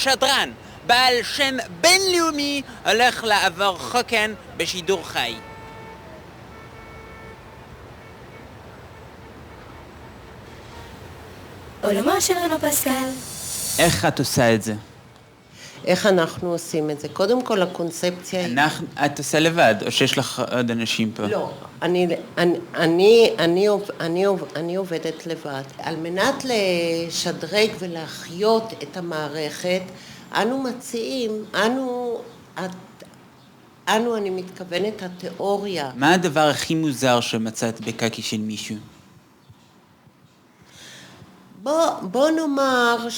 שדרן, בעל שם בינלאומי, הולך לעבור חוקן בשידור חי. עולמו של רנו פסקל. איך את עושה את זה? איך אנחנו עושים את זה? קודם כל הקונספציה היא... את עושה לבד, או שיש לך עוד אנשים פה? לא, אני עובדת לבד. על מנת לשדרג ולהחיות את המערכת, אנו מציעים, אני מתכוונת התיאוריה. מה הדבר הכי מוזר שמצאת בקקי של מישהו? בוא נאמר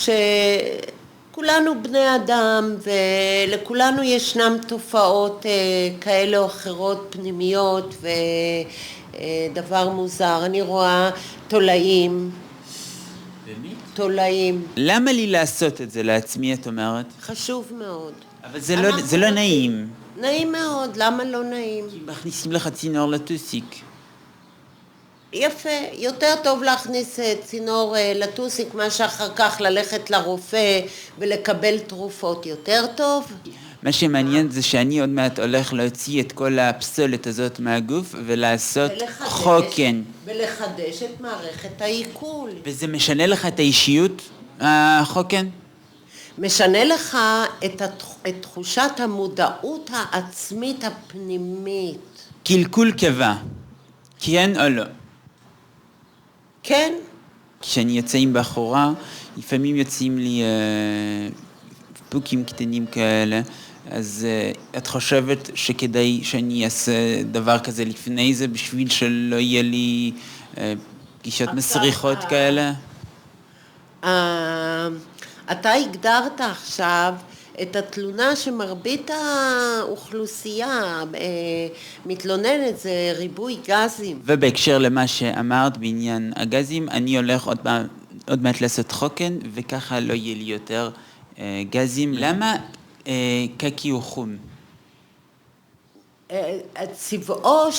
שכולנו בני אדם ולכולנו ישנם תופעות כאלה או אחרות פנימיות ודבר מוזר. אני רואה תולעים. באמת? תולעים. למה לי לעשות את זה לעצמי, את אומרת? חשוב מאוד. אבל זה לא נעים. נעים מאוד, למה לא נעים? כי מכניסים לך צינור לטוסיק. יפה, יותר טוב להכניס צינור לטוסיק מה שאחר כך ללכת לרופא ולקבל תרופות, יותר טוב? מה שמעניין זה שאני עוד מעט הולך להוציא את כל הפסולת הזאת מהגוף ולעשות חוקן. ולחדש את מערכת העיכול. וזה משנה לך את האישיות, החוקן? משנה לך את תחושת המודעות העצמית הפנימית. קלקול קיבה, כן או לא? כן. כשאני יוצא עם בחורה, לפעמים יוצאים לי פוקים קטנים כאלה, אז את חושבת שכדאי שאני אעשה דבר כזה לפני זה, בשביל שלא יהיה לי פגישות מסריחות כאלה? אתה הגדרת עכשיו את התלונה שמרבית האוכלוסייה מתלוננת, זה ריבוי גזים. ובהקשר למה שאמרת בעניין הגזים, אני הולך עוד מעט לעשות חוקן, וככה לא יהיה לי יותר גזים. למה קקי הוא חום? צבעו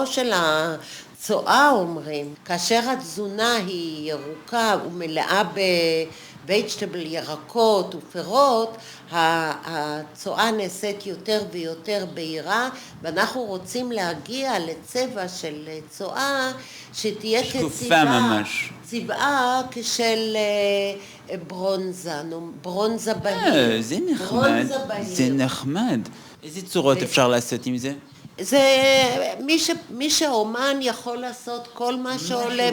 של הצואה אומרים, כאשר התזונה היא ירוקה ומלאה בווג'טבל, ירקות ופירות, הצואה נעשית יותר ויותר בהירה, ואנחנו רוצים להגיע לצבע של צואה שתהיה שקופה ממש. צבעה כשל ברונזה בהיר. זה נחמד, זה נחמד. איזה צורות אפשר לעשות עם זה? זה, מי שאומן יכול לעשות כל מה שעולה,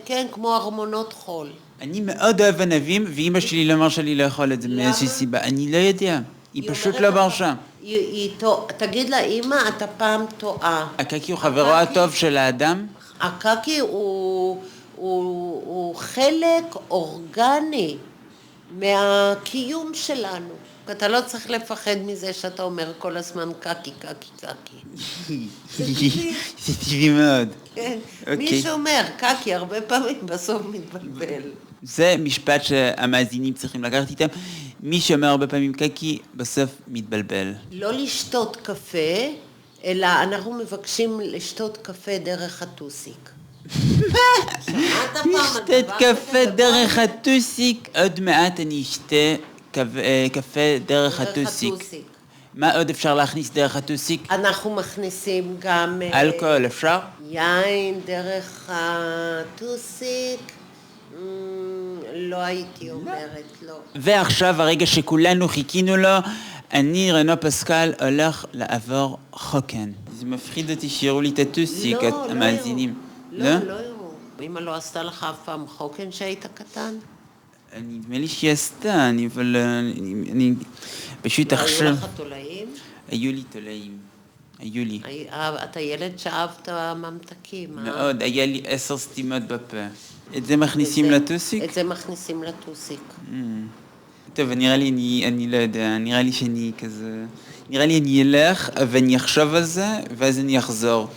כן, כמו ארמונות חול. אני מאוד אוהב ענבים, ואמא שלי לא מרשה לי לאכול את זה מאיזושהי סיבה. אני לא יודע, היא פשוט לא מרשה. תגיד לה, אמא, אתה פעם טועה. הקקי הוא חברו הטוב של האדם? הקקי הוא חלק אורגני מהקיום שלנו. אתה לא צריך לפחד מזה שאתה אומר כל הזמן קקי, קקי, קקי. זה טבעי מאוד. כן, מי שאומר קקי הרבה פעמים בסוף מתבלבל. זה משפט שהמאזינים צריכים לקחת איתם. מי שאומר הרבה פעמים קקי בסוף מתבלבל. לא לשתות קפה, אלא אנחנו מבקשים לשתות קפה דרך הטוסיק. לשתות קפה דרך הטוסיק, עוד מעט אני אשתה קפה דרך הטוסיק. מה עוד אפשר להכניס דרך הטוסיק? אנחנו מכניסים גם אלכוהול, אפשר? יין דרך הטוסיק, לא הייתי אומרת, לא. ועכשיו הרגע שכולנו חיכינו לו, אני רנו פסקל הולך לעבור חוקן. זה מפחיד אותי שיראו לי את הטוסיק, המאזינים. לא יראו. אמא לא עשתה לך אף פעם חוקן שהיית קטן? נדמה לי שהיא עשתה, אבל אני פשוט עכשיו... היו לך תולעים? היו לי תולעים. היו לי. אתה ילד שאהבת ממתקים. מאוד, היה לי 10 סתימות בפה. את זה מכניסים לטוסיק? את זה מכניסים לטוסיק. טוב, נראה לי, אני לא יודע, נראה לי שאני כזה... נראה לי אני אלך ואני אחשוב על זה, ואז אני אחזור.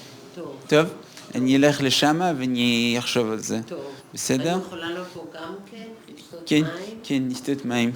טוב? אני אלך לשם ואני אחשוב על זה. טוב. בסדר? אני יכולה לבוא גם כן? כן, כן, לשתות מים.